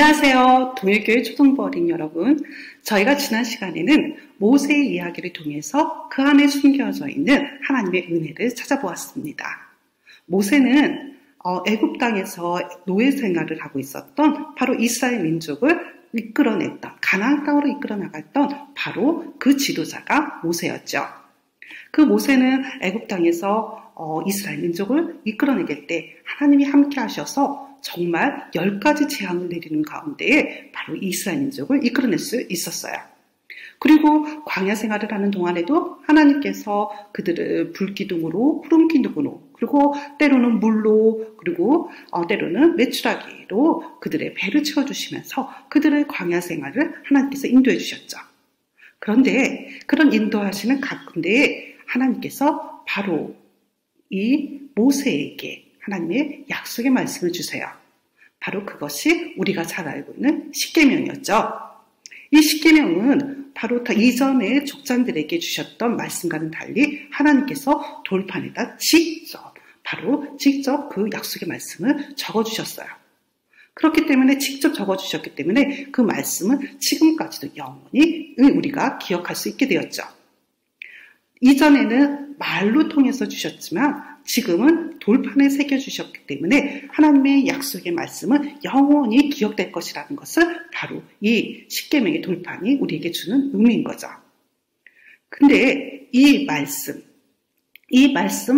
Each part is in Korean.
안녕하세요. 동일교회 초등부 어린이 여러분. 저희가 지난 시간에는 모세의 이야기를 통해서 그 안에 숨겨져 있는 하나님의 은혜를 찾아보았습니다. 모세는 애굽 땅에서 노예 생활을 하고 있었던 바로 이스라엘 민족을 이끌어냈던, 가나안 땅으로 이끌어 나갔던 바로 그 지도자가 모세였죠. 그 모세는 애굽 땅에서 이스라엘 민족을 이끌어내길 때 하나님이 함께 하셔서 정말 10가지 재앙을 내리는 가운데에 바로 이스라엘 민족을 이끌어낼 수 있었어요. 그리고 광야 생활을 하는 동안에도 하나님께서 그들을 불기둥으로, 구름기둥으로, 그리고 때로는 물로, 그리고 때로는 메추라기로 그들의 배를 채워주시면서 그들의 광야 생활을 하나님께서 인도해 주셨죠. 그런데 그런 인도하시는 가운데에 하나님께서 바로 이 모세에게 하나님의 약속의 말씀을 주세요. 바로 그것이 우리가 잘 알고 있는 십계명이었죠. 이 십계명은 바로 이전에 족장들에게 주셨던 말씀과는 달리 하나님께서 돌판에다 직접 그 약속의 말씀을 적어주셨어요. 그렇기 때문에 직접 적어주셨기 때문에 그 말씀은 지금까지도 영원히 우리가 기억할 수 있게 되었죠. 이전에는 말로 통해서 주셨지만 지금은 돌판에 새겨주셨기 때문에 하나님의 약속의 말씀은 영원히 기억될 것이라는 것을 바로 이 십계명의 돌판이 우리에게 주는 의미인 거죠. 근데 이 말씀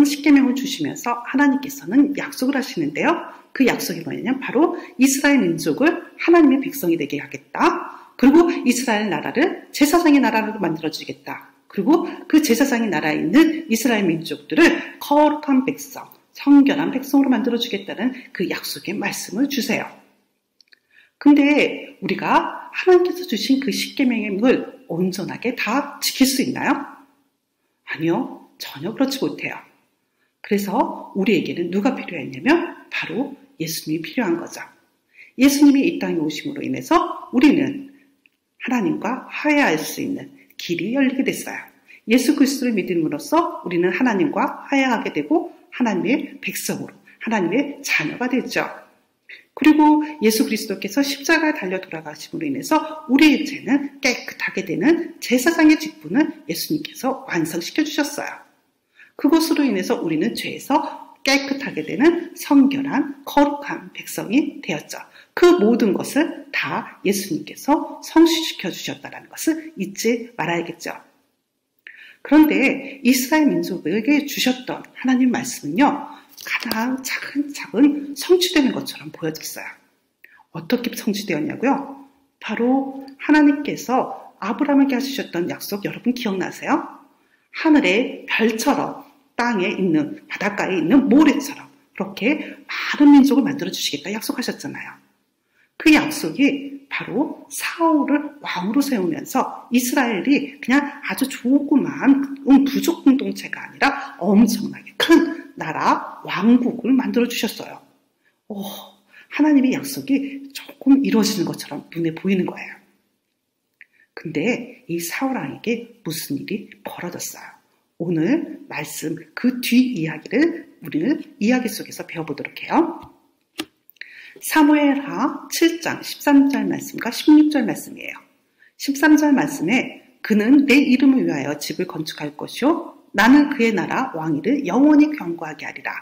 십계명을 주시면서 하나님께서는 약속을 하시는데요. 그 약속이 뭐냐면 바로 이스라엘 민족을 하나님의 백성이 되게 하겠다. 그리고 이스라엘 나라를 제사장의 나라로 만들어주겠다. 그리고 그 제사장의 나라에 있는 이스라엘 민족들을 거룩한 백성, 성결한 백성으로 만들어주겠다는 그 약속의 말씀을 주세요. 근데 우리가 하나님께서 주신 그 십계명을 온전하게 다 지킬 수 있나요? 아니요, 전혀 그렇지 못해요. 그래서 우리에게는 누가 필요했냐면 바로 예수님이 필요한 거죠. 예수님이 이 땅에 오심으로 인해서 우리는 하나님과 화해할 수 있는 길이 열리게 됐어요. 예수 그리스도를 믿음으로써 우리는 하나님과 화해하게 되고 하나님의 백성으로, 하나님의 자녀가 되죠. 그리고 예수 그리스도께서 십자가에 달려 돌아가심으로 인해서 우리의 죄는 깨끗하게 되는 제사장의 직분을 예수님께서 완성시켜 주셨어요. 그것으로 인해서 우리는 죄에서 깨끗하게 되는 성결한 거룩한 백성이 되었죠. 그 모든 것을 다 예수님께서 성취시켜 주셨다는 것을 잊지 말아야겠죠. 그런데 이스라엘 민족에게 주셨던 하나님 말씀은요, 가장 차근차근 성취되는 것처럼 보여졌어요. 어떻게 성취되었냐고요? 바로 하나님께서 아브라함에게 하셨던 약속 여러분 기억나세요? 하늘의 별처럼 땅에 있는, 바닷가에 있는 모래처럼 그렇게 많은 민족을 만들어주시겠다 약속하셨잖아요. 그 약속이 바로 사울을 왕으로 세우면서 이스라엘이 그냥 아주 조그만 부족 공동체가 아니라 엄청나게 큰 나라, 왕국을 만들어주셨어요. 하나님의 약속이 조금 이루어지는 것처럼 눈에 보이는 거예요. 근데 이 사울 왕에게 무슨 일이 벌어졌어요? 오늘 말씀 그 뒤 이야기를 우리는 이야기 속에서 배워보도록 해요. 사무엘하 7장 13절 말씀과 16절 말씀이에요. 13절 말씀에 그는 내 이름을 위하여 집을 건축할 것이요 나는 그의 나라 왕위를 영원히 견고하게 하리라.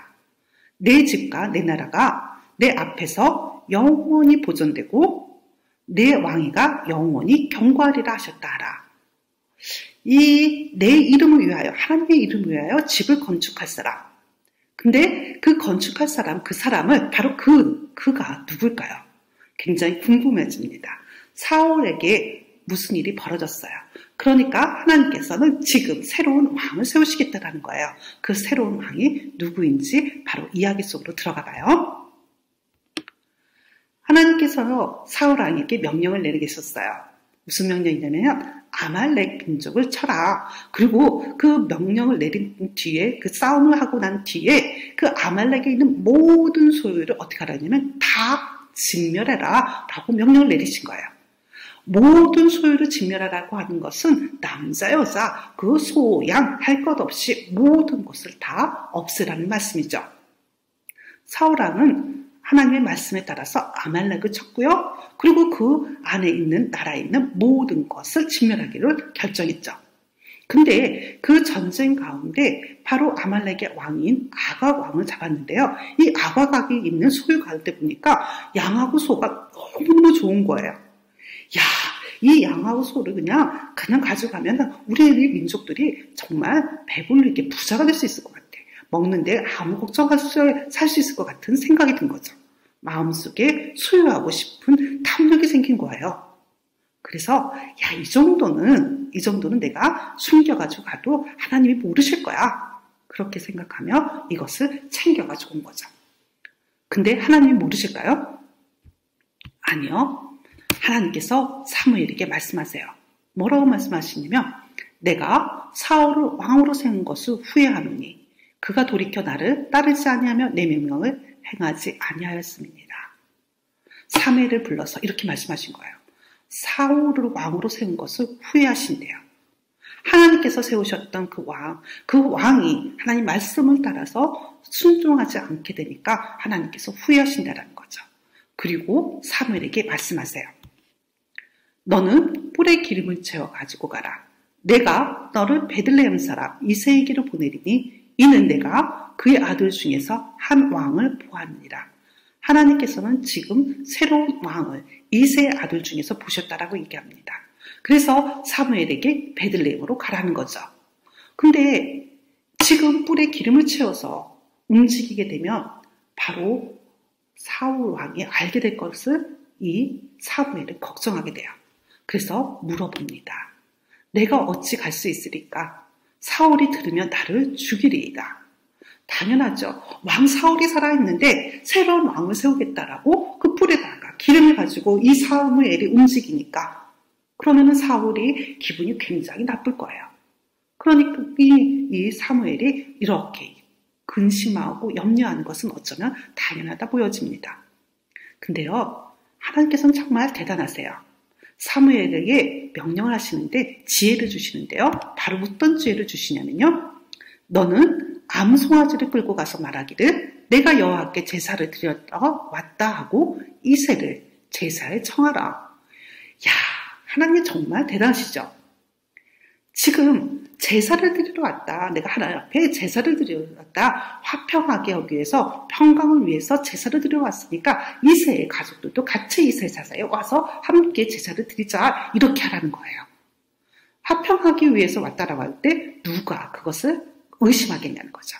내 집과 내 나라가 내 앞에서 영원히 보존되고 내 왕위가 영원히 견고하리라 하셨다 하라. 이 내 이름을 위하여, 하나님의 이름을 위하여 집을 건축할 사람. 근데 그 건축할 사람, 그 사람을 바로 그가 누굴까요? 굉장히 궁금해집니다. 사울에게 무슨 일이 벌어졌어요. 그러니까 하나님께서는 지금 새로운 왕을 세우시겠다는 거예요. 그 새로운 왕이 누구인지 바로 이야기 속으로 들어가 봐요. 하나님께서 사울 왕에게 명령을 내리겠었어요. 무슨 명령이냐면 아말렉 민족을 쳐라. 그리고 그 명령을 내린 뒤에, 그 싸움을 하고 난 뒤에 그 아말렉에 있는 모든 소유를 어떻게 하라냐면 다 진멸해라 라고 명령을 내리신 거예요. 모든 소유를 진멸하라고 하는 것은 남자, 여자, 그 소, 양 할 것 없이 모든 것을 다 없애라는 말씀이죠. 사울 왕은 하나님의 말씀에 따라서 아말렉을 쳤고요. 그리고 그 안에 있는 나라에 있는 모든 것을 진멸하기를 결정했죠. 근데 그 전쟁 가운데 바로 아말렉의 왕인 아각 왕을 잡았는데요. 이 아각이 있는 소유 가운데 보니까 양하고 소가 너무너무 좋은 거예요. 야, 이 양하고 소를 그냥 가져가면 우리 민족들이 정말 배불리게 부자가 될 수 있을 것 같아. 먹는데 아무 걱정 없이 살 수 있을 것 같은 생각이 든 거죠. 마음속에 소유하고 싶은 탐욕이 생긴 거예요. 그래서 야, 이 정도는 내가 숨겨가지고 가도 하나님이 모르실 거야. 그렇게 생각하며 이것을 챙겨가지고 온 거죠. 근데 하나님이 모르실까요? 아니요. 하나님께서 사무엘에게 말씀하세요. 뭐라고 말씀하시냐면 내가 사울을 왕으로 세운 것을 후회하노니 그가 돌이켜 나를 따르지 아니하며 내 명령을 행하지 아니하였음이니라. 사무엘을 불러서 이렇게 말씀하신 거예요. 사울을 왕으로 세운 것을 후회하신대요. 하나님께서 세우셨던 그 왕이 하나님 말씀을 따라서 순종하지 않게 되니까 하나님께서 후회하신다는 거죠. 그리고 사무엘에게 말씀하세요. 너는 뿔에 기름을 채워 가지고 가라. 내가 너를 베들레헴 사람 이새에게로 보내리니 이는 내가 그의 아들 중에서 한 왕을 보았느니라. 하나님께서는 지금 새로운 왕을 이새의 아들 중에서 보셨다라고 얘기합니다. 그래서 사무엘에게 베들레헴으로 가라는 거죠. 근데 지금 뿔에 기름을 채워서 움직이게 되면 바로 사울 왕이 알게 될 것을 이 사무엘은 걱정하게 돼요. 그래서 물어봅니다. 내가 어찌 갈 수 있으리까? 사울이 들으면 나를 죽이리이다. 당연하죠. 왕 사울이 살아있는데 새로운 왕을 세우겠다라고 그 뿔에다가 기름을 가지고 이 사무엘이 움직이니까 그러면은 사울이 기분이 굉장히 나쁠 거예요. 그러니까 이 사무엘이 이렇게 근심하고 염려하는 것은 어쩌면 당연하다 보여집니다. 근데요, 하나님께서는 정말 대단하세요. 사무엘에게 명령을 하시는데 지혜를 주시는데요. 바로 어떤 지혜를 주시냐면요. 너는 암송아지를 끌고 가서 말하기를 내가 여호와께 제사를 드렸다 왔다 하고 이새를 제사에 청하라. 야, 하나님 정말 대단하시죠? 지금 제사를 드리러 왔다. 내가 하나님 앞에 제사를 드리러 왔다. 화평하게 하기 위해서 평강을 위해서 제사를 드리러 왔으니까 이새의 가족들도 같이 이새 제사에 와서 함께 제사를 드리자. 이렇게 하라는 거예요. 화평하기 위해서 왔다라고 할 때 누가 그것을 의심하겠냐는 거죠.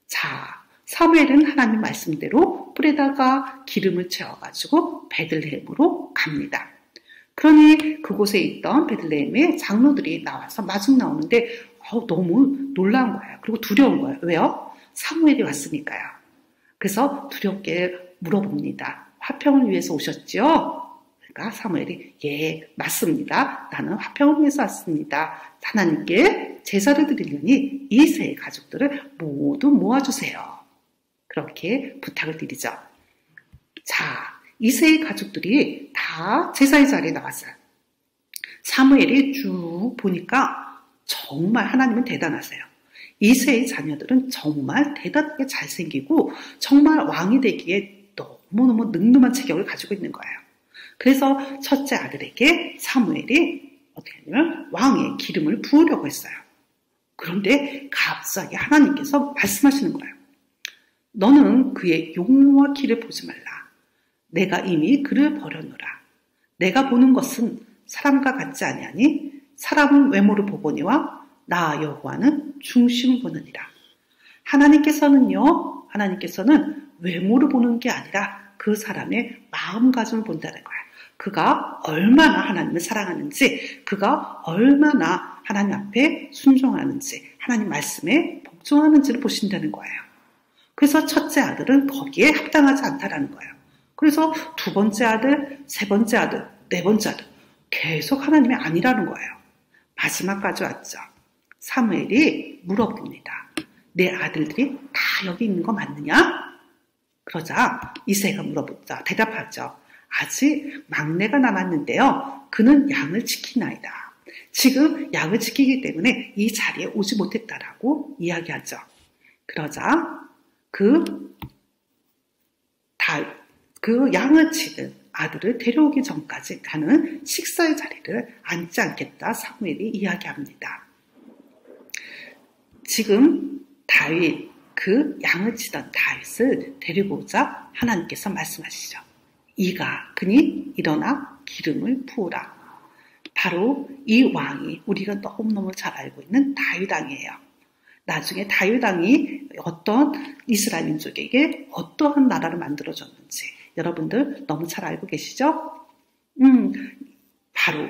자, 사무엘은 하나님 말씀대로 뿔에다가 기름을 채워가지고 베들레헴으로 갑니다. 그러니 그곳에 있던 베들레헴의 장로들이 나와서 마중 나오는데 너무 놀라운 거예요. 그리고 두려운 거예요. 왜요? 사무엘이 왔으니까요. 그래서 두렵게 물어봅니다. 화평을 위해서 오셨죠? 그러니까 사무엘이 예, 맞습니다. 나는 화평을 위해서 왔습니다. 하나님께 제사를 드리려니 이새의 가족들을 모두 모아주세요. 그렇게 부탁을 드리죠. 자, 이새의 가족들이 다 제사의 자리에 나왔어요. 사무엘이 쭉 보니까 정말 하나님은 대단하세요. 이새의 자녀들은 정말 대단하게 잘생기고 정말 왕이 되기에 너무너무 늠름한 체격을 가지고 있는 거예요. 그래서 첫째 아들에게 사무엘이 어떻게 하냐면 왕의 기름을 부으려고 했어요. 그런데 갑자기 하나님께서 말씀하시는 거예요. 너는 그의 용모와 키를 보지 말라. 내가 이미 그를 버려놓으라. 내가 보는 것은 사람과 같지 아니하니 사람은 외모를 보거니와 나 여호와는 중심을 보느니라. 하나님께서는 외모를 보는 게 아니라 그 사람의 마음가짐을 본다는 거예요. 그가 얼마나 하나님을 사랑하는지, 그가 얼마나 하나님 앞에 순종하는지, 하나님 말씀에 복종하는지를 보신다는 거예요. 그래서 첫째 아들은 거기에 합당하지 않다라는 거예요. 그래서 두 번째 아들, 세 번째 아들, 네 번째 아들 계속 하나님이 아니라는 거예요. 마지막까지 왔죠. 사무엘이 물어봅니다. 내 아들들이 다 여기 있는 거 맞느냐? 그러자 이새가 물어보자 대답하죠. 아직 막내가 남았는데요. 그는 양을 지키나이다. 지금 양을 지키기 때문에 이 자리에 오지 못했다라고 이야기하죠. 그러자 그 양을 치는 아들을 데려오기 전까지 나는 식사의 자리를 앉지 않겠다 사무엘이 이야기합니다. 지금 다윗, 그 양을 치던 다윗을 데리고 오자 하나님께서 말씀하시죠. 그니 일어나 기름을 부으라. 바로 이 왕이 우리가 너무너무 잘 알고 있는 다윗 왕이에요. 나중에 다윗 왕이 어떤 이스라엘 민족에게 어떠한 나라를 만들어줬는지 여러분들 너무 잘 알고 계시죠? 바로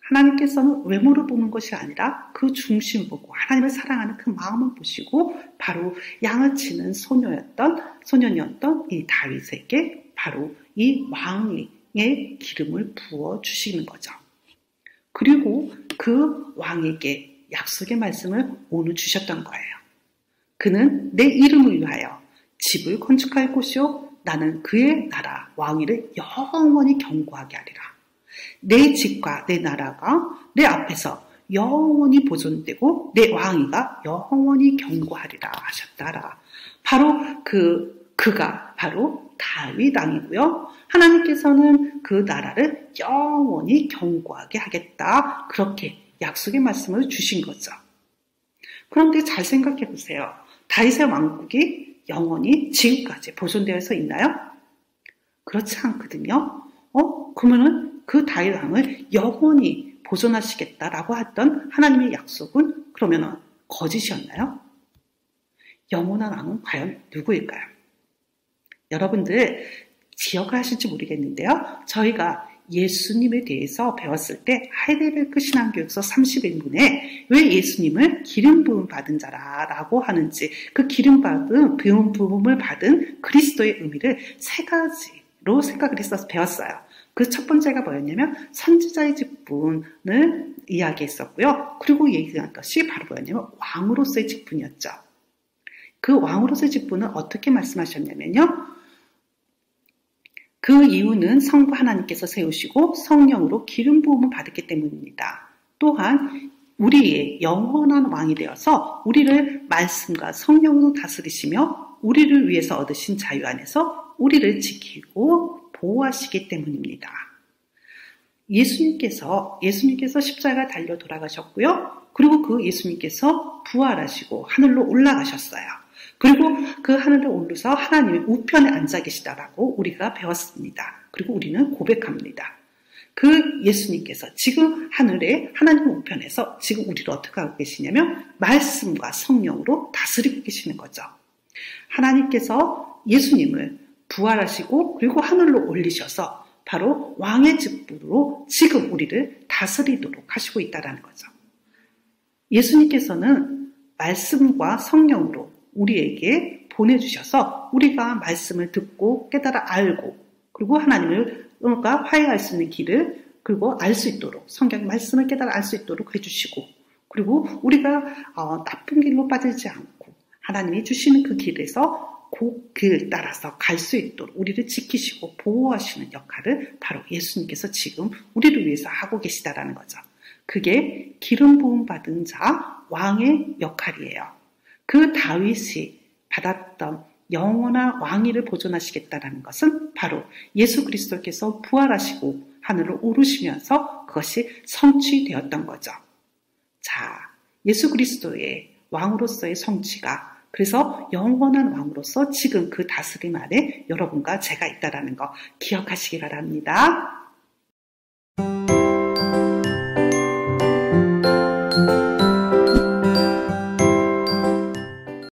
하나님께서는 외모를 보는 것이 아니라 그 중심을 보고 하나님을 사랑하는 그 마음을 보시고 바로 양을 치는 소년이었던 이 다윗에게 바로 이 왕의 기름을 부어 주시는 거죠. 그리고 그 왕에게 약속의 말씀을 오늘 주셨던 거예요. 그는 내 이름을 위하여 집을 건축할 곳이요 나는 그의 나라 왕위를 영원히 견고하게 하리라. 내 집과 내 나라가 내 앞에서 영원히 보존되고 내 왕위가 영원히 견고하리라 하셨다라. 바로 그가 바로 다윗 왕이고요. 하나님께서는 그 나라를 영원히 견고하게 하겠다. 그렇게 약속의 말씀을 주신 거죠. 그런데 잘 생각해 보세요. 다윗의 왕국이 영원히 지금까지 보존되어서 있나요? 그렇지 않거든요. 그러면은 그 다윗 왕을 영원히 보존하시겠다라고 했던 하나님의 약속은 그러면은 거짓이었나요? 영원한 왕은 과연 누구일까요? 여러분들 기억하실지 모르겠는데요. 저희가 예수님에 대해서 배웠을 때 하이델베르크 신앙교육서 31문에 왜 예수님을 기름 부음 받은 자라라고 하는지 그 기름 부음을 받은 그리스도의 의미를 세 가지로 생각을 했어서 배웠어요. 그 첫 번째가 뭐였냐면 선지자의 직분을 이야기했었고요. 그리고 얘기한 것이 바로 뭐였냐면 왕으로서의 직분이었죠. 그 왕으로서의 직분은 어떻게 말씀하셨냐면요. 그 이유는 성부 하나님께서 세우시고 성령으로 기름 부음을 받았기 때문입니다. 또한 우리의 영원한 왕이 되어서 우리를 말씀과 성령으로 다스리시며 우리를 위해서 얻으신 자유 안에서 우리를 지키고 보호하시기 때문입니다. 예수님께서 십자가 달려 돌아가셨고요. 그리고 그 예수님께서 부활하시고 하늘로 올라가셨어요. 그리고 그 하늘을 오르서 하나님의 우편에 앉아 계시다라고 우리가 배웠습니다. 그리고 우리는 고백합니다. 그 예수님께서 지금 하늘에 하나님의 우편에서 지금 우리를 어떻게 하고 계시냐면 말씀과 성령으로 다스리고 계시는 거죠. 하나님께서 예수님을 부활하시고 그리고 하늘로 올리셔서 바로 왕의 직분으로 지금 우리를 다스리도록 하시고 있다는 거죠. 예수님께서는 말씀과 성령으로 우리에게 보내주셔서 우리가 말씀을 듣고 깨달아 알고 그리고 하나님을 화해할 수 있는 길을 그리고 알 수 있도록 성경의 말씀을 깨달아 알 수 있도록 해주시고 그리고 우리가 나쁜 길로 빠지지 않고 하나님이 주시는 그 길에서 그 따라서 갈 수 있도록 우리를 지키시고 보호하시는 역할을 바로 예수님께서 지금 우리를 위해서 하고 계시다라는 거죠. 그게 기름 부음 받은 자 왕의 역할이에요. 그 다윗이 받았던 영원한 왕위를 보존하시겠다는 것은 바로 예수 그리스도께서 부활하시고 하늘로 오르시면서 그것이 성취되었던 거죠. 자, 예수 그리스도의 왕으로서의 성취가 그래서 영원한 왕으로서 지금 그 다스림 안에 여러분과 제가 있다는 거 기억하시기 바랍니다.